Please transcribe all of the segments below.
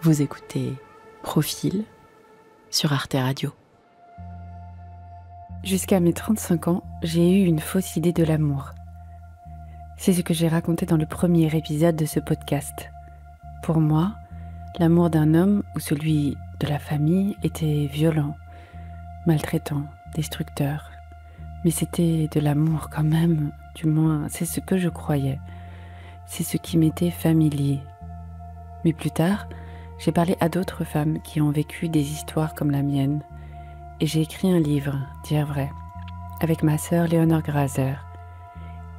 Vous écoutez Profil sur Arte Radio. Jusqu'à mes 35 ans, j'ai eu une fausse idée de l'amour. C'est ce que j'ai raconté dans le premier épisode de ce podcast. Pour moi, l'amour d'un homme ou celui de la famille était violent, maltraitant, destructeur. Mais c'était de l'amour quand même, du moins c'est ce que je croyais. C'est ce qui m'était familier. Mais plus tard, j'ai parlé à d'autres femmes qui ont vécu des histoires comme la mienne. Et j'ai écrit un livre, Dire vrai, avec ma sœur Léonore Graser.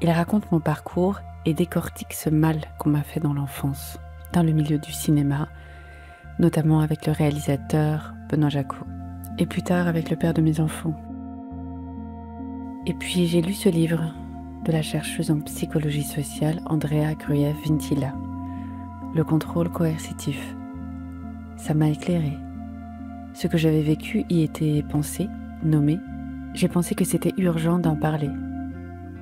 Il raconte mon parcours et décortique ce mal qu'on m'a fait dans l'enfance, dans le milieu du cinéma, notamment avec le réalisateur Benoît Jacot, et plus tard avec le père de mes enfants. Et puis j'ai lu ce livre de la chercheuse en psychologie sociale Andrea Gruev-Vintila, Le contrôle coercitif. Ça m'a éclairé. Ce que j'avais vécu y était pensé, nommé. J'ai pensé que c'était urgent d'en parler.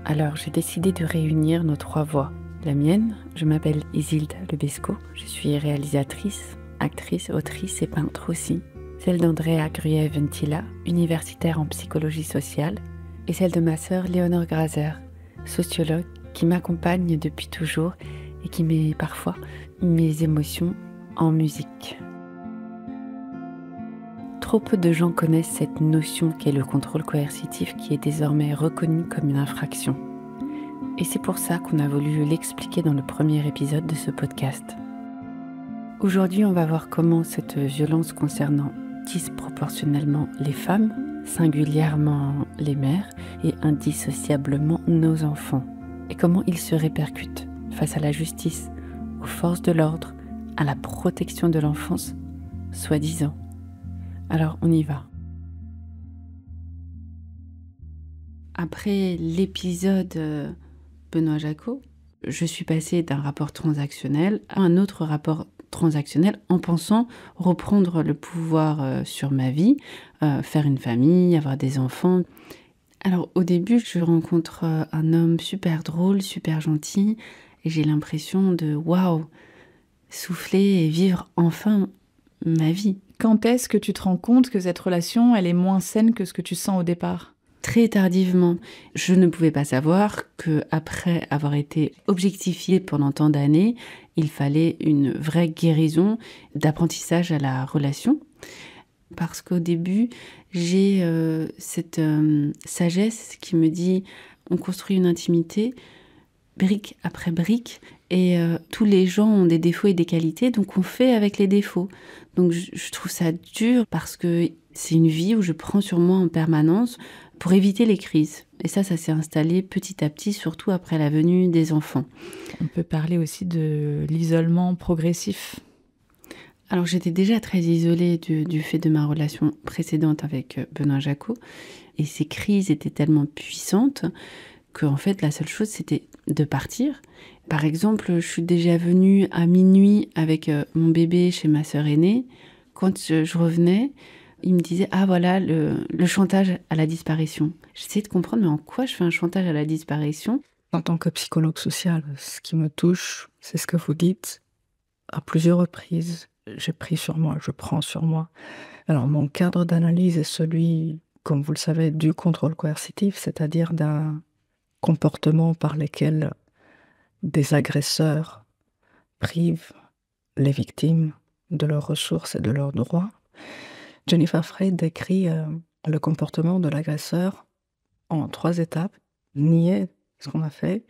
Alors j'ai décidé de réunir nos 3 voix. La mienne, je m'appelle Isilde Lebesco. Je suis réalisatrice, actrice, autrice et peintre aussi. Celle d'Andrea Gruev-Vintila, universitaire en psychologie sociale. Et celle de ma sœur Léonore Graser, sociologue qui m'accompagne depuis toujours et qui met parfois mes émotions en musique. Trop peu de gens connaissent cette notion qu'est le contrôle coercitif qui est désormais reconnu comme une infraction. Et c'est pour ça qu'on a voulu l'expliquer dans le premier épisode de ce podcast. Aujourd'hui, on va voir comment cette violence concernant disproportionnellement les femmes, singulièrement les mères et indissociablement nos enfants, et comment ils se répercutent face à la justice, aux forces de l'ordre, à la protection de l'enfance, soi-disant. Alors, on y va. Après l'épisode Benoît Jacot, je suis passée d'un rapport transactionnel à un autre rapport transactionnel en pensant reprendre le pouvoir sur ma vie, faire une famille, avoir des enfants. Alors, au début, je rencontre un homme super drôle, super gentil, et j'ai l'impression de waouh, souffler et vivre enfin ma vie. Quand est-ce que tu te rends compte que cette relation, elle est moins saine que ce que tu sens au départ ? Très tardivement. Je ne pouvais pas savoir qu'après avoir été objectifiée pendant tant d'années, il fallait une vraie guérison d'apprentissage à la relation. Parce qu'au début, j'ai cette sagesse qui me dit on construit une intimité brique après brique et tous les gens ont des défauts et des qualités, donc on fait avec les défauts. Donc je trouve ça dur parce que c'est une vie où je prends sur moi en permanence pour éviter les crises. Et ça s'est installé petit à petit, surtout après la venue des enfants. On peut parler aussi de l'isolement progressif. Alors j'étais déjà très isolée du fait de ma relation précédente avec Benoît Jacot. Et ces crises étaient tellement puissantes qu'en fait la seule chose c'était de partir. Par exemple, je suis déjà venue à minuit avec mon bébé chez ma sœur aînée. Quand je revenais, il me disait « Ah voilà, le chantage à la disparition ». J'essayais de comprendre, mais en quoi je fais un chantage à la disparition ? En tant que psychologue social, ce qui me touche, c'est ce que vous dites. À plusieurs reprises, j'ai pris sur moi, je prends sur moi. Alors, mon cadre d'analyse est celui, comme vous le savez, du contrôle coercitif, c'est-à-dire d'un comportement par lequel des agresseurs privent les victimes de leurs ressources et de leurs droits. Jennifer Freyd décrit le comportement de l'agresseur en 3 étapes. Nier ce qu'on a fait,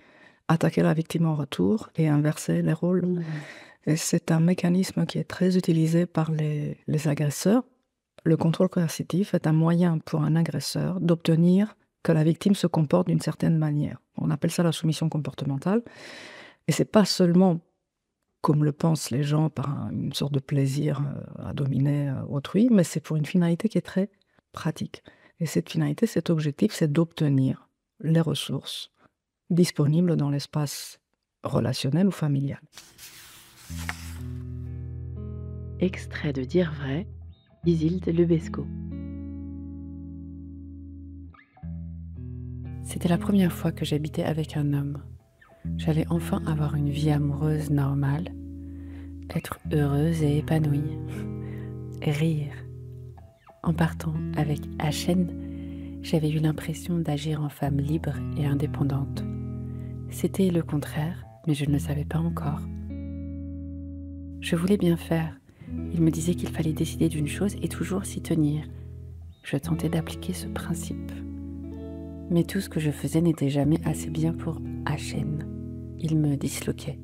attaquer la victime en retour et inverser les rôles. Et c'est un mécanisme qui est très utilisé par les agresseurs. Le contrôle coercitif est un moyen pour un agresseur d'obtenir que la victime se comporte d'une certaine manière. On appelle ça la soumission comportementale. Et c'est pas seulement, comme le pensent les gens, par une sorte de plaisir à dominer autrui, mais c'est pour une finalité qui est très pratique. Et cette finalité, cet objectif, c'est d'obtenir les ressources disponibles dans l'espace relationnel ou familial. Extrait de Dire vrai, Isilde Lebesco. C'était la première fois que j'habitais avec un homme. J'allais enfin avoir une vie amoureuse normale. être heureuse et épanouie, rire. En partant avec HN, j'avais eu l'impression d'agir en femme libre et indépendante. C'était le contraire, mais je ne le savais pas encore. Je voulais bien faire. Il me disait qu'il fallait décider d'une chose et toujours s'y tenir. Je tentais d'appliquer ce principe. Mais tout ce que je faisais n'était jamais assez bien pour HN. Il me disloquait.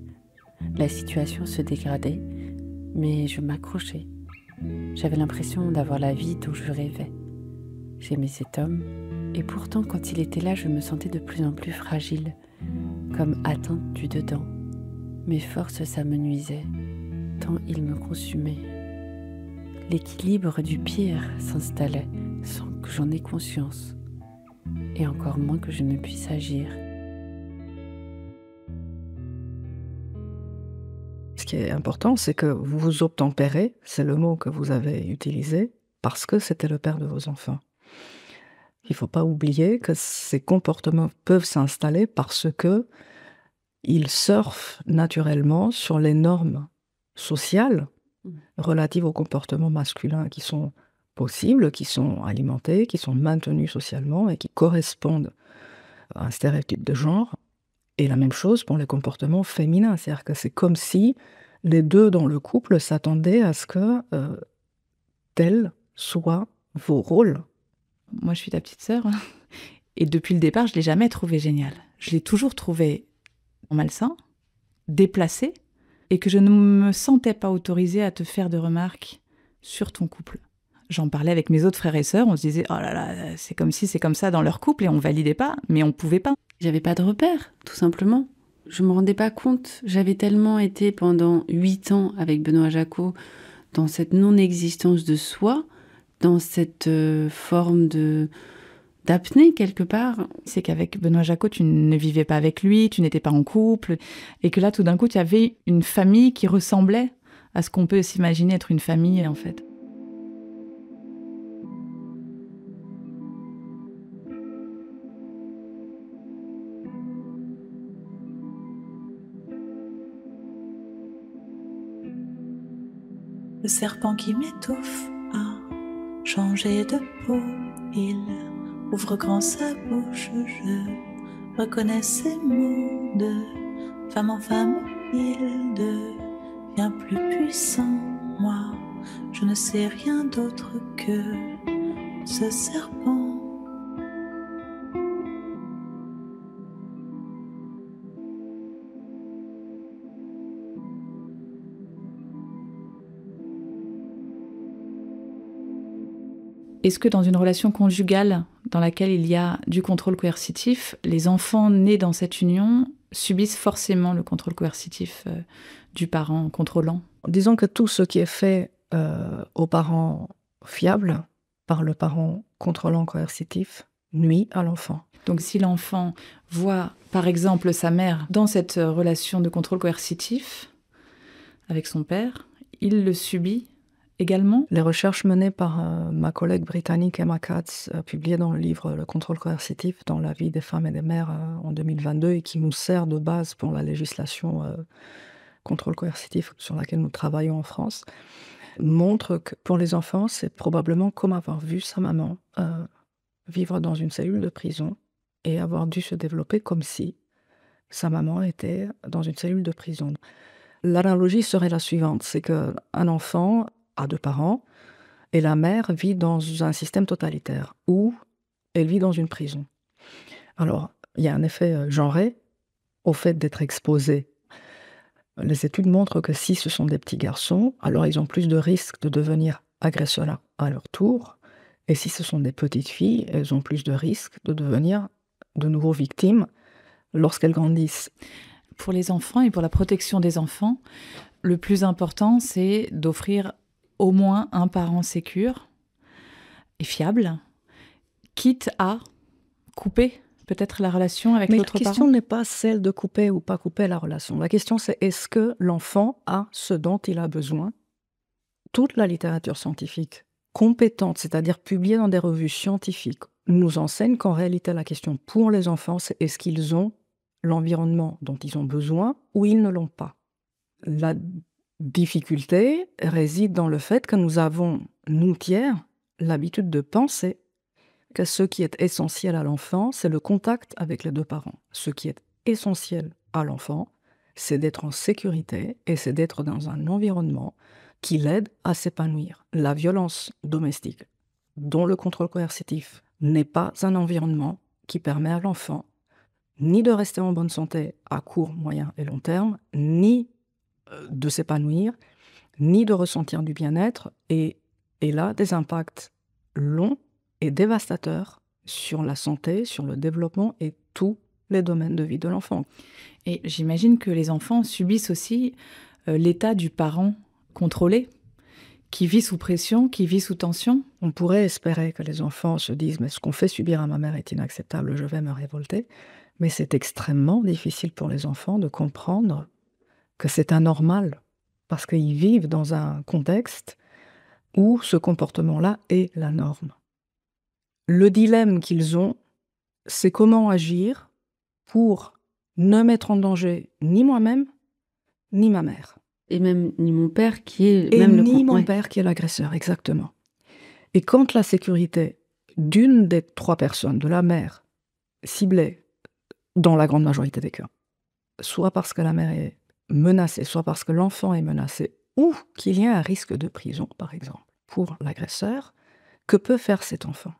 La situation se dégradait, mais je m'accrochais. J'avais l'impression d'avoir la vie dont je rêvais. J'aimais cet homme, et pourtant quand il était là, je me sentais de plus en plus fragile, comme atteinte du dedans. Mes forces s'amenuisaient, tant il me consumait. L'équilibre du pire s'installait, sans que j'en ai conscience, et encore moins que je ne puisse agir. Ce qui est important, c'est que vous vous obtempérez, c'est le mot que vous avez utilisé, parce que c'était le père de vos enfants. Il ne faut pas oublier que ces comportements peuvent s'installer parce que ils surfent naturellement sur les normes sociales relatives au comportement masculin qui sont possibles, qui sont alimentés, qui sont maintenus socialement et qui correspondent à un stéréotype de genre. Et la même chose pour les comportements féminins, c'est-à-dire que c'est comme si les deux dans le couple s'attendaient à ce que tels soient vos rôles. Moi, je suis ta petite sœur. Et depuis le départ, je ne l'ai jamais trouvé génial. Je l'ai toujours trouvé malsain, déplacé, et que je ne me sentais pas autorisée à te faire de remarques sur ton couple. J'en parlais avec mes autres frères et sœurs, on se disait « Oh là là, c'est comme si c'est comme ça dans leur couple » et on validait pas, mais on pouvait pas. J'avais pas de repères, tout simplement. Je me rendais pas compte. J'avais tellement été pendant 8 ans avec Benoît Jacot dans cette non-existence de soi, dans cette forme d'apnée quelque part. C'est qu'avec Benoît Jacot, tu ne vivais pas avec lui, tu n'étais pas en couple, et que là, tout d'un coup, tu avais une famille qui ressemblait à ce qu'on peut s'imaginer être une famille, en fait. Le serpent qui m'étouffe a changé de peau. Il ouvre grand sa bouche, je reconnais ses mots. De femme en femme, il devient plus puissant. Moi, je ne sais rien d'autre que ce serpent. Est-ce que dans une relation conjugale dans laquelle il y a du contrôle coercitif, les enfants nés dans cette union subissent forcément le contrôle coercitif du parent contrôlant ? Disons que tout ce qui est fait aux parents fiables par le parent contrôlant coercitif nuit à l'enfant. Donc si l'enfant voit par exemple sa mère dans cette relation de contrôle coercitif avec son père, il le subit également. Les recherches menées par ma collègue britannique Emma Katz, publiées dans le livre Le contrôle coercitif dans la vie des femmes et des mères en 2022 et qui nous sert de base pour la législation contrôle coercitif sur laquelle nous travaillons en France, montrent que pour les enfants, c'est probablement comme avoir vu sa maman vivre dans une cellule de prison et avoir dû se développer comme si sa maman était dans une cellule de prison. L'analogie serait la suivante, c'est qu'un enfant a 2 parents, et la mère vit dans un système totalitaire, où elle vit dans une prison. Alors, il y a un effet genré au fait d'être exposé. Les études montrent que si ce sont des petits garçons, alors ils ont plus de risques de devenir agresseurs à leur tour, et si ce sont des petites filles, elles ont plus de risques de devenir de nouveau victimes lorsqu'elles grandissent. Pour les enfants et pour la protection des enfants, le plus important, c'est d'offrir au moins un parent sécure et fiable, quitte à couper peut-être la relation avec l'autre parent. Mais la question n'est pas celle de couper ou pas couper la relation. La question, c'est est-ce que l'enfant a ce dont il a besoin ? Toute la littérature scientifique compétente, c'est-à-dire publiée dans des revues scientifiques, nous enseigne qu'en réalité, la question pour les enfants, c'est est-ce qu'ils ont l'environnement dont ils ont besoin ou ils ne l'ont pas. La difficulté réside dans le fait que nous avons, nous tiers, l'habitude de penser que ce qui est essentiel à l'enfant, c'est le contact avec les deux parents. Ce qui est essentiel à l'enfant, c'est d'être en sécurité et c'est d'être dans un environnement qui l'aide à s'épanouir. La violence domestique, dont le contrôle coercitif n'est pas un environnement qui permet à l'enfant ni de rester en bonne santé à court, moyen et long terme, ni de s'épanouir, ni de ressentir du bien-être, et là, des impacts longs et dévastateurs sur la santé, sur le développement et tous les domaines de vie de l'enfant. Et j'imagine que les enfants subissent aussi l'état du parent contrôlé, qui vit sous pression, qui vit sous tension. On pourrait espérer que les enfants se disent « mais ce qu'on fait subir à ma mère est inacceptable, je vais me révolter ». Mais c'est extrêmement difficile pour les enfants de comprendre que c'est anormal, parce qu'ils vivent dans un contexte où ce comportement-là est la norme. Le dilemme qu'ils ont, c'est comment agir pour ne mettre en danger ni moi-même, ni ma mère. Et même ni mon père qui est... Et même ni mon père qui est l'agresseur, exactement. Et quand la sécurité d'une des trois personnes, de la mère, ciblée, dans la grande majorité des cas, soit parce que la mère est menacée, soit parce que l'enfant est menacé, ou qu'il y a un risque de prison, par exemple, pour l'agresseur, que peut faire cet enfant?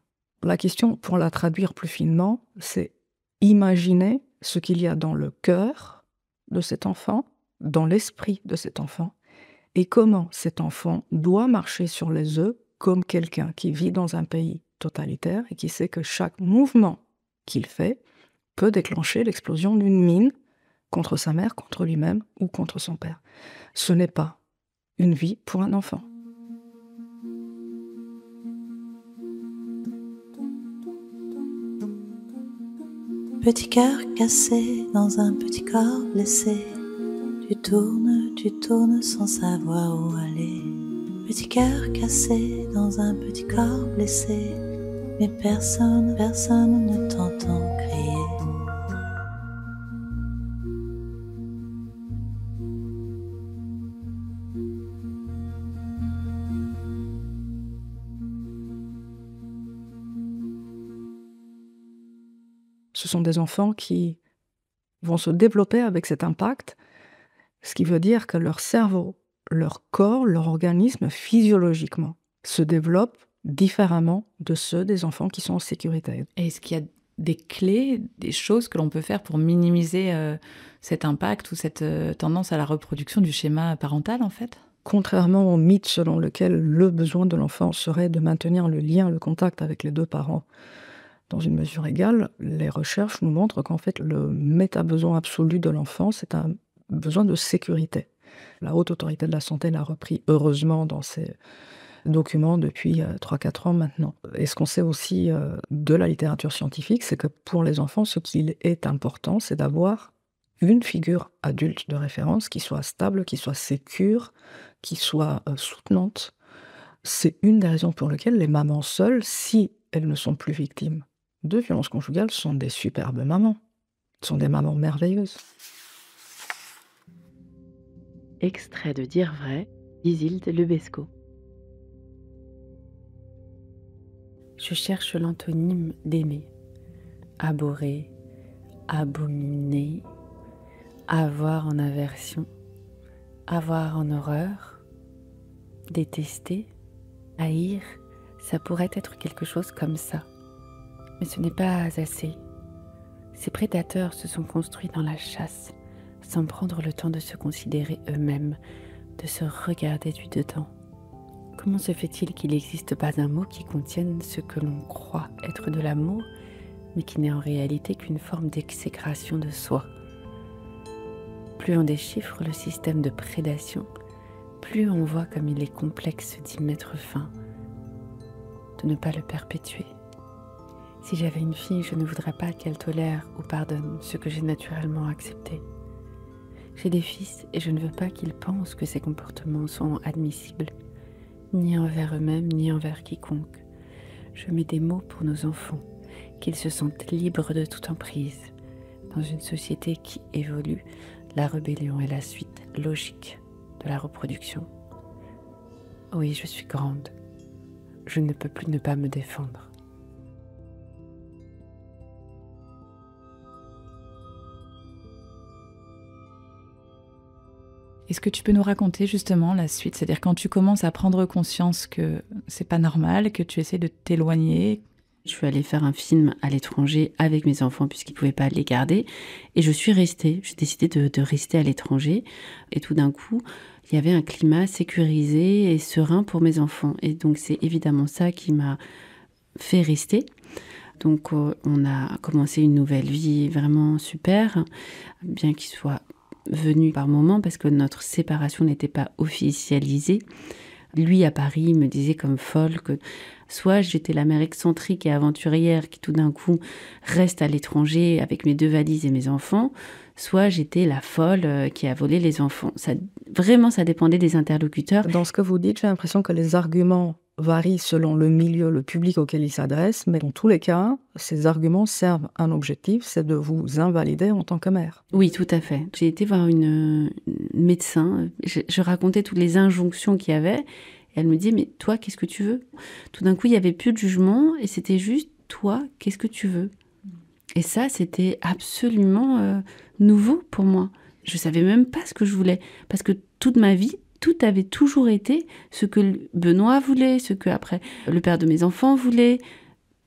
La question, pour la traduire plus finement, c'est imaginer ce qu'il y a dans le cœur de cet enfant, dans l'esprit de cet enfant, et comment cet enfant doit marcher sur les œufs comme quelqu'un qui vit dans un pays totalitaire et qui sait que chaque mouvement qu'il fait peut déclencher l'explosion d'une mine contre sa mère, contre lui-même ou contre son père. Ce n'est pas une vie pour un enfant. Petit cœur cassé dans un petit corps blessé. Tu tournes sans savoir où aller. Petit cœur cassé dans un petit corps blessé. Mais personne ne t'entend crier. Ce sont des enfants qui vont se développer avec cet impact, ce qui veut dire que leur cerveau, leur corps, leur organisme, physiologiquement, se développent différemment de ceux des enfants qui sont en sécurité. Et est-ce qu'il y a des clés, des choses que l'on peut faire pour minimiser cet impact ou cette tendance à la reproduction du schéma parental, en fait ? Contrairement au mythe selon lequel le besoin de l'enfant serait de maintenir le lien, le contact avec les deux parents dans une mesure égale, les recherches nous montrent qu'en fait, le méta-besoin absolu de l'enfant, c'est un besoin de sécurité. La Haute Autorité de la Santé l'a repris heureusement dans ses documents depuis 3-4 ans maintenant. Et ce qu'on sait aussi de la littérature scientifique, c'est que pour les enfants, ce qui est important, c'est d'avoir une figure adulte de référence qui soit stable, qui soit sécure, qui soit soutenante. C'est une des raisons pour lesquelles les mamans seules, si elles ne sont plus victimes de violences conjugales, sont des superbes mamans. Sont des mamans merveilleuses. Extrait de Dire vrai, d'Isilde Lebesco. Je cherche l'antonyme d'aimer. Abhorrer, abominer, avoir en aversion, avoir en horreur, détester, haïr, ça pourrait être quelque chose comme ça. Mais ce n'est pas assez. Ces prédateurs se sont construits dans la chasse, sans prendre le temps de se considérer eux-mêmes, de se regarder du dedans. Comment se fait-il qu'il n'existe pas un mot qui contienne ce que l'on croit être de l'amour, mais qui n'est en réalité qu'une forme d'exécration de soi? Plus on déchiffre le système de prédation, plus on voit comme il est complexe d'y mettre fin, de ne pas le perpétuer. Si j'avais une fille, je ne voudrais pas qu'elle tolère ou pardonne ce que j'ai naturellement accepté. J'ai des fils et je ne veux pas qu'ils pensent que ces comportements sont admissibles, ni envers eux-mêmes, ni envers quiconque. Je mets des mots pour nos enfants, qu'ils se sentent libres de toute emprise. Dans une société qui évolue, la rébellion est la suite logique de la reproduction. Oui, je suis grande. Je ne peux plus ne pas me défendre. Est-ce que tu peux nous raconter justement la suite? C'est-à-dire quand tu commences à prendre conscience que c'est pas normal, que tu essaies de t'éloigner. Je suis allée faire un film à l'étranger avec mes enfants puisqu'ils ne pouvaient pas les garder. Et je suis restée. J'ai décidé de rester à l'étranger. Et tout d'un coup, il y avait un climat sécurisé et serein pour mes enfants. Et donc c'est évidemment ça qui m'a fait rester. Donc on a commencé une nouvelle vie vraiment super, bien qu'il soit venu par moments parce que notre séparation n'était pas officialisée. Lui, à Paris, il me disait comme folle que soit j'étais la mère excentrique et aventurière qui tout d'un coup reste à l'étranger avec mes 2 valises et mes enfants, soit j'étais la folle qui a volé les enfants. Vraiment, ça dépendait des interlocuteurs. Dans ce que vous dites, j'ai l'impression que les arguments varient selon le milieu, le public auquel ils s'adressent, mais dans tous les cas, ces arguments servent un objectif, c'est de vous invalider en tant que mère. Oui, tout à fait. J'ai été voir une médecin, je racontais toutes les injonctions qu'il y avait, et elle me dit, mais toi, qu'est-ce que tu veux? Tout d'un coup, il n'y avait plus de jugement, et c'était juste, toi, qu'est-ce que tu veux? Et ça, c'était absolument nouveau pour moi. Je ne savais même pas ce que je voulais, parce que toute ma vie, tout avait toujours été ce que Benoît voulait, ce que après le père de mes enfants voulait.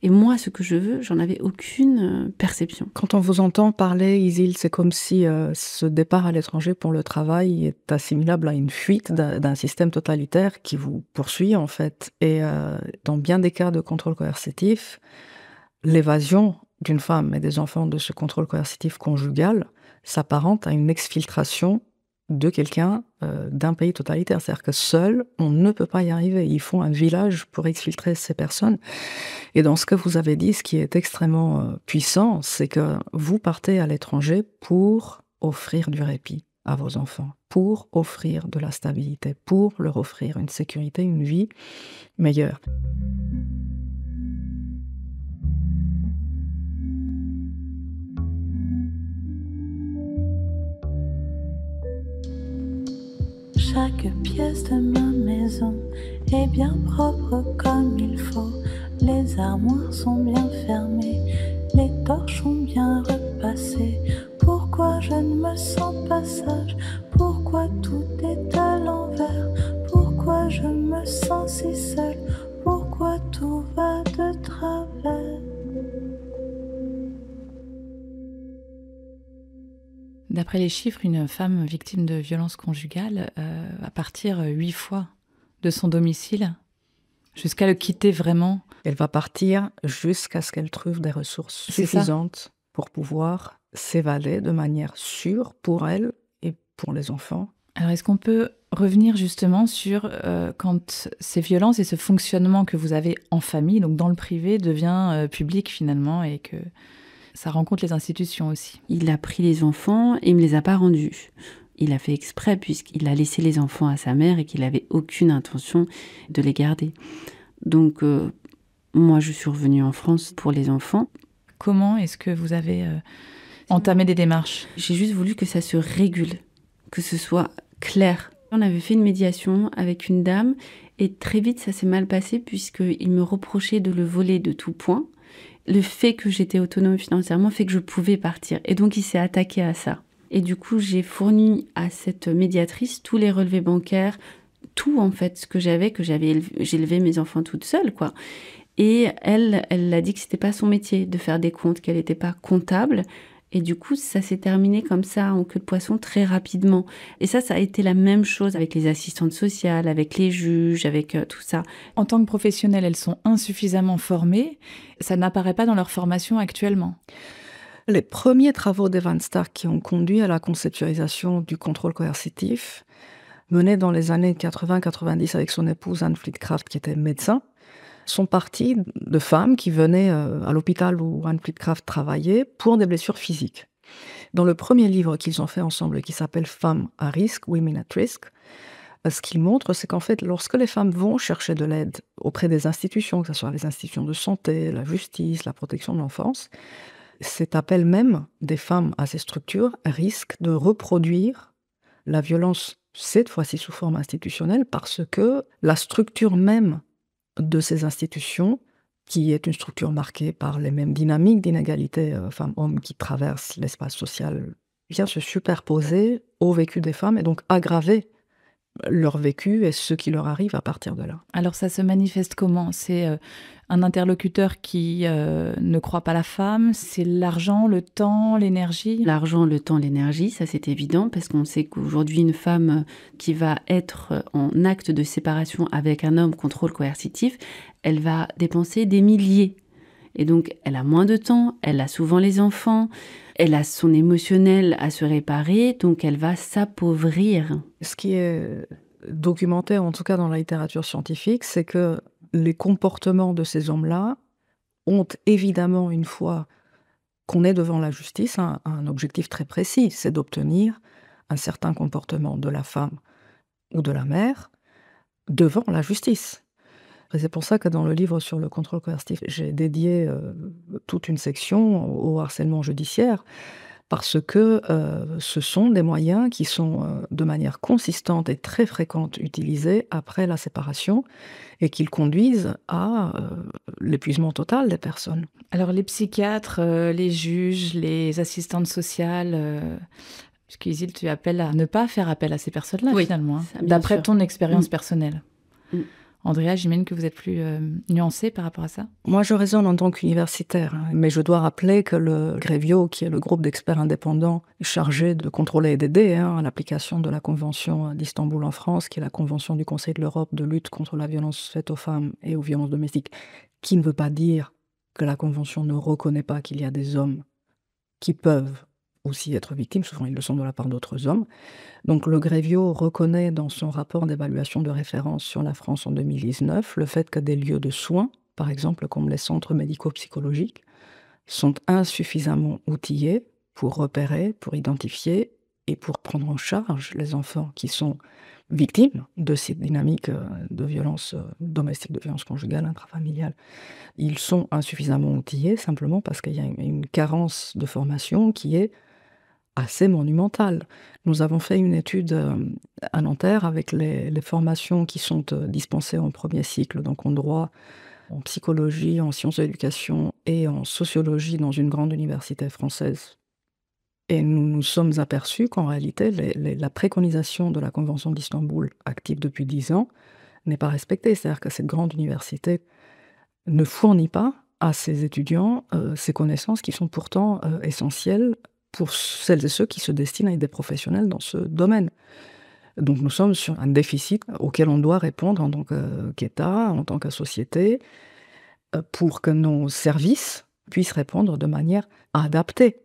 Et moi, ce que je veux, j'en avais aucune perception. Quand on vous entend parler, Isil, c'est comme si ce départ à l'étranger pour le travail est assimilable à une fuite d'un système totalitaire qui vous poursuit, en fait. Et dans bien des cas de contrôle coercitif, l'évasion d'une femme et des enfants de ce contrôle coercitif conjugal s'apparente à une exfiltration de quelqu'un d'un pays totalitaire. C'est-à-dire que seul, on ne peut pas y arriver. Ils font un village pour exfiltrer ces personnes. Et dans ce que vous avez dit, ce qui est extrêmement puissant, c'est que vous partez à l'étranger pour offrir du répit à vos enfants, pour offrir de la stabilité, pour leur offrir une sécurité, une vie meilleure. Chaque pièce de ma maison est bien propre comme il faut. Les armoires sont bien fermées, les torches sont bien repassées. Pourquoi je ne me sens pas sage? Pourquoi tout est à l'envers? Pourquoi je me sens si seule? Pourquoi tout va de travers? D'après les chiffres, une femme victime de violences conjugales va partir 8 fois de son domicile jusqu'à le quitter vraiment. Elle va partir jusqu'à ce qu'elle trouve des ressources suffisantes pour pouvoir s'évader de manière sûre pour elle et pour les enfants. Alors, est-ce qu'on peut revenir justement sur quand ces violences et ce fonctionnement que vous avez en famille, donc dans le privé, devient public finalement et que ça rencontre les institutions aussi? Il a pris les enfants et il ne me les a pas rendus. Il a fait exprès puisqu'il a laissé les enfants à sa mère et qu'il n'avait aucune intention de les garder. Donc, moi, je suis revenue en France pour les enfants. Comment est-ce que vous avez entamé des démarches? J'ai juste voulu que ça se régule, que ce soit clair. On avait fait une médiation avec une dame et très vite, ça s'est mal passé puisqu'il me reprochait de le voler de tout point. Le fait que j'étais autonome financièrement fait que je pouvais partir. Et donc, il s'est attaqué à ça. Et du coup, j'ai fourni à cette médiatrice tous les relevés bancaires, tout en fait, ce que j'avais j'ai élevé mes enfants toute seule, quoi. Et elle a dit que c'était pas son métier de faire des comptes, qu'elle n'était pas comptable. Et du coup, ça s'est terminé comme ça, en queue de poisson, très rapidement. Et ça a été la même chose avec les assistantes sociales, avec les juges, avec tout ça. En tant que professionnelles, elles sont insuffisamment formées. Ça n'apparaît pas dans leur formation actuellement. Les premiers travaux d'Evan Stark qui ont conduit à la conceptualisation du contrôle coercitif, menés dans les années 80-90 avec son épouse Anne Flitcraft, qui était médecin, sont partis de femmes qui venaient à l'hôpital où Anne Flitcraft travaillait pour des blessures physiques. Dans le premier livre qu'ils ont fait ensemble, qui s'appelle « Femmes à risque », « Women at Risk », ce qu'il montre, c'est qu'en fait, lorsque les femmes vont chercher de l'aide auprès des institutions, que ce soit les institutions de santé, la justice, la protection de l'enfance, cet appel même des femmes à ces structures risque de reproduire la violence cette fois-ci sous forme institutionnelle, parce que la structure même de ces institutions, qui est une structure marquée par les mêmes dynamiques d'inégalité femmes-hommes qui traversent l'espace social, vient se superposer au vécu des femmes et donc aggraver leur vécu et ce qui leur arrive à partir de là. Alors ça se manifeste comment ? C'est un interlocuteur qui ne croit pas la femme, c'est l'argent, le temps, l'énergie ? L'argent, le temps, l'énergie, ça c'est évident, parce qu'on sait qu'aujourd'hui, une femme qui va être en acte de séparation avec un homme, contrôle coercitif, elle va dépenser des milliers. Et donc, elle a moins de temps, elle a souvent les enfants, elle a son émotionnel à se réparer, donc elle va s'appauvrir. Ce qui est documenté, en tout cas dans la littérature scientifique, c'est que les comportements de ces hommes-là ont évidemment, une fois qu'on est devant la justice, un objectif très précis, c'est d'obtenir un certain comportement de la femme ou de la mère devant la justice. Et c'est pour ça que dans le livre sur le contrôle coercitif, j'ai dédié toute une section au harcèlement judiciaire, parce que ce sont des moyens qui sont de manière consistante et très fréquente utilisés après la séparation et qu'ils conduisent à l'épuisement total des personnes. Alors les psychiatres, les juges, les assistantes sociales, puisque Isil, tu appelles à ne pas faire appel à ces personnes-là finalement, hein, d'après ton expérience personnelle. Andrea, j'imagine que vous êtes plus nuancée par rapport à ça ? Moi, je raisonne en tant qu'universitaire, mais je dois rappeler que le Grevio, qui est le groupe d'experts indépendants chargé de contrôler et d'aider à l'application de la Convention d'Istanbul en France, qui est la Convention du Conseil de l'Europe de lutte contre la violence faite aux femmes et aux violences domestiques, qui ne veut pas dire que la Convention ne reconnaît pas qu'il y a des hommes qui peuvent aussi être victimes, souvent ils le sont de la part d'autres hommes. Donc le Grevio reconnaît dans son rapport d'évaluation de référence sur la France en 2019 le fait que des lieux de soins, par exemple comme les centres médico-psychologiques, sont insuffisamment outillés pour repérer, pour identifier et pour prendre en charge les enfants qui sont victimes de ces dynamiques de violence domestique, de violence conjugale, intrafamiliale. Ils sont insuffisamment outillés simplement parce qu'il y a une carence de formation qui est assez monumentale. Nous avons fait une étude à Nanterre avec les formations qui sont dispensées en premier cycle, donc en droit, en psychologie, en sciences de l'éducation et en sociologie dans une grande université française. Et nous nous sommes aperçus qu'en réalité, la préconisation de la Convention d'Istanbul, active depuis 10 ans, n'est pas respectée. C'est-à-dire que cette grande université ne fournit pas à ses étudiants ces connaissances qui sont pourtant essentielles pour celles et ceux qui se destinent à être des professionnels dans ce domaine. Donc nous sommes sur un déficit auquel on doit répondre en tant qu'État, en tant que société, pour que nos services puissent répondre de manière adaptée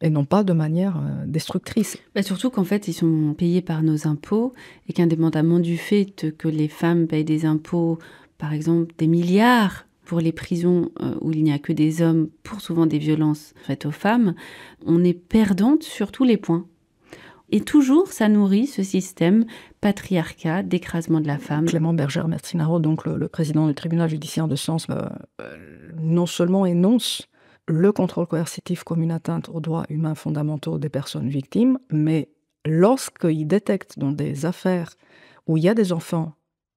et non pas de manière destructrice. Surtout qu'en fait, ils sont payés par nos impôts et qu'indépendamment du fait que les femmes payent des impôts, par exemple des milliards, pour les prisons où il n'y a que des hommes, pour souvent des violences faites aux femmes, on est perdante sur tous les points. Et toujours, ça nourrit ce système patriarcat d'écrasement de la femme. Clément Berger-Messinaro, donc le président du tribunal judiciaire de Sens, non seulement énonce le contrôle coercitif comme une atteinte aux droits humains fondamentaux des personnes victimes, mais lorsqu'il détecte dans des affaires où il y a des enfants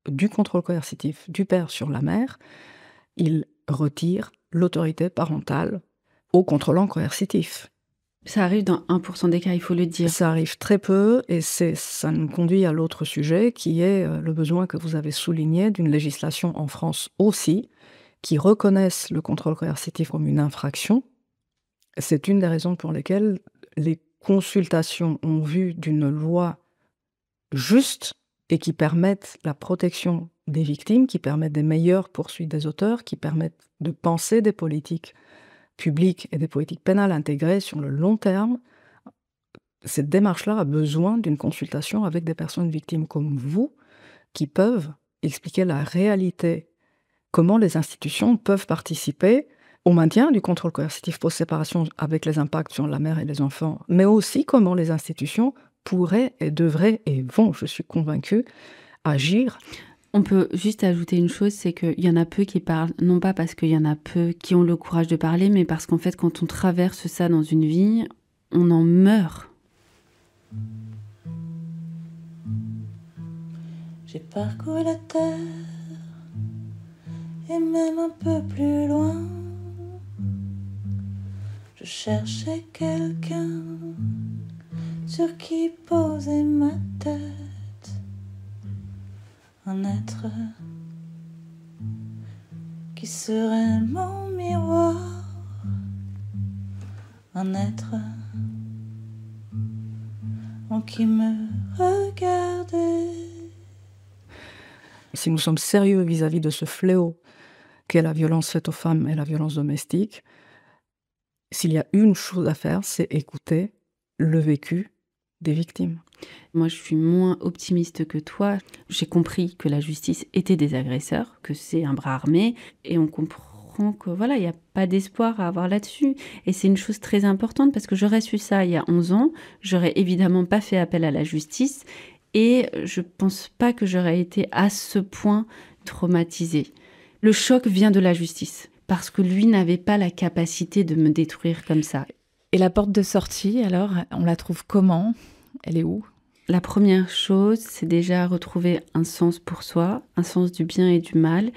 du contrôle coercitif du père sur la mère, il retire l'autorité parentale au contrôlant coercitif. Ça arrive dans 1% des cas, il faut le dire. Ça arrive très peu et ça nous conduit à l'autre sujet qui est le besoin que vous avez souligné d'une législation en France aussi qui reconnaisse le contrôle coercitif comme une infraction. C'est une des raisons pour lesquelles les consultations en vue d'une loi juste et qui permettent la protection des victimes, qui permettent des meilleures poursuites des auteurs, qui permettent de penser des politiques publiques et des politiques pénales intégrées sur le long terme. Cette démarche-là a besoin d'une consultation avec des personnes victimes comme vous, qui peuvent expliquer la réalité, comment les institutions peuvent participer au maintien du contrôle coercitif post-séparation avec les impacts sur la mère et les enfants, mais aussi comment les institutions pourraient et devraient et vont, je suis convaincue, agir. On peut juste ajouter une chose, c'est qu'il y en a peu qui parlent, non pas parce qu'il y en a peu qui ont le courage de parler, mais parce qu'en fait, quand on traverse ça dans une vie, on en meurt. J'ai parcouru la terre et même un peu plus loin. Je cherchais quelqu'un sur qui poser ma tête. Un être qui serait mon miroir. Un être en qui me regardait. Si nous sommes sérieux vis-à-vis de ce fléau qu'est la violence faite aux femmes et la violence domestique, s'il y a une chose à faire, c'est écouter le vécu des victimes. Moi, je suis moins optimiste que toi. J'ai compris que la justice était des agresseurs, que c'est un bras armé, et on comprend que voilà, il n'y a pas d'espoir à avoir là-dessus. Et c'est une chose très importante parce que j'aurais su ça il y a 11 ans, j'aurais évidemment pas fait appel à la justice, et je pense pas que j'aurais été à ce point traumatisée. Le choc vient de la justice, parce que lui n'avait pas la capacité de me détruire comme ça. Et la porte de sortie, alors, on la trouve comment ? Elle est où ? La première chose, c'est déjà retrouver un sens pour soi, un sens du bien et du mal,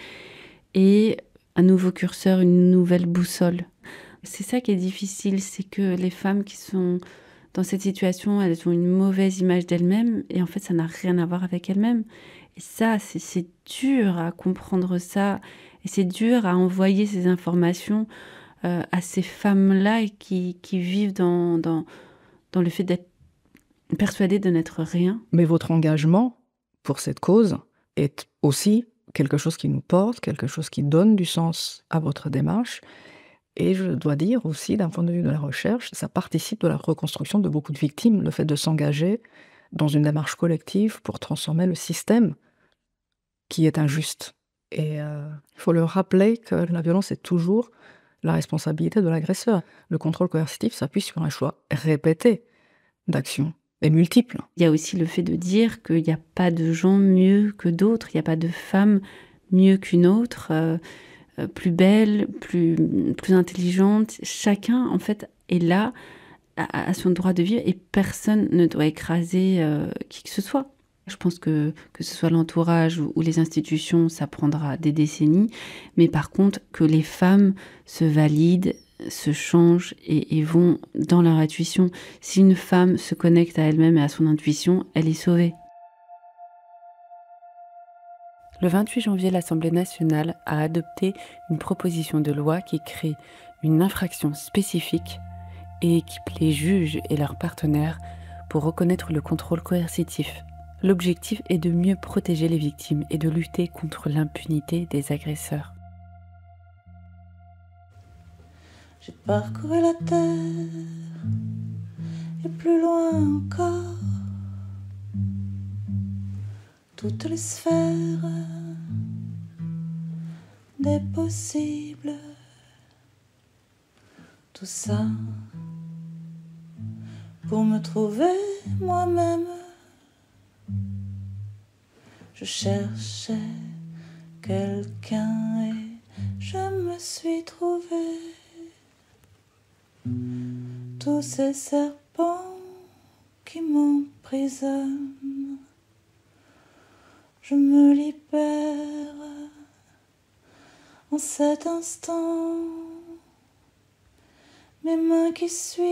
et un nouveau curseur, une nouvelle boussole. C'est ça qui est difficile, c'est que les femmes qui sont dans cette situation, elles ont une mauvaise image d'elles-mêmes, et en fait, ça n'a rien à voir avec elles-mêmes. Et ça, c'est dur à comprendre ça, et c'est dur à envoyer ces informations à ces femmes-là qui vivent dans le fait d'être persuadées de n'être rien. Mais votre engagement pour cette cause est aussi quelque chose qui nous porte, quelque chose qui donne du sens à votre démarche. Et je dois dire aussi, d'un point de vue de la recherche, ça participe de la reconstruction de beaucoup de victimes, le fait de s'engager dans une démarche collective pour transformer le système qui est injuste. Et il faut leur rappeler que la violence est toujours la responsabilité de l'agresseur. Le contrôle coercitif s'appuie sur un choix répété d'action et multiple. Il y a aussi le fait de dire qu'il n'y a pas de gens mieux que d'autres, il n'y a pas de femme mieux qu'une autre, plus belle, plus intelligente. Chacun, en fait, est là à son droit de vivre et personne ne doit écraser qui que ce soit. Je pense que ce soit l'entourage ou les institutions, ça prendra des décennies. Mais par contre, que les femmes se valident, se changent et vont dans leur intuition. Si une femme se connecte à elle-même et à son intuition, elle est sauvée. Le 28 janvier, l'Assemblée nationale a adopté une proposition de loi qui crée une infraction spécifique et équipe les juges et leurs partenaires pour reconnaître le contrôle coercitif. L'objectif est de mieux protéger les victimes et de lutter contre l'impunité des agresseurs. J'ai parcouru la terre et plus loin encore, toutes les sphères des possibles. Tout ça pour me trouver moi-même. Je cherchais quelqu'un et je me suis trouvée. Tous ces serpents qui m'emprisonnent, je me libère en cet instant. Mes mains qui suivent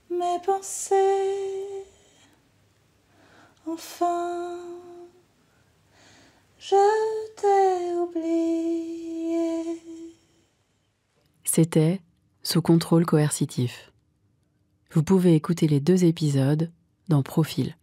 mes pensées. Enfin, je t'ai oublié. C'était Sous contrôle coercitif. Vous pouvez écouter les 2 épisodes dans Profil.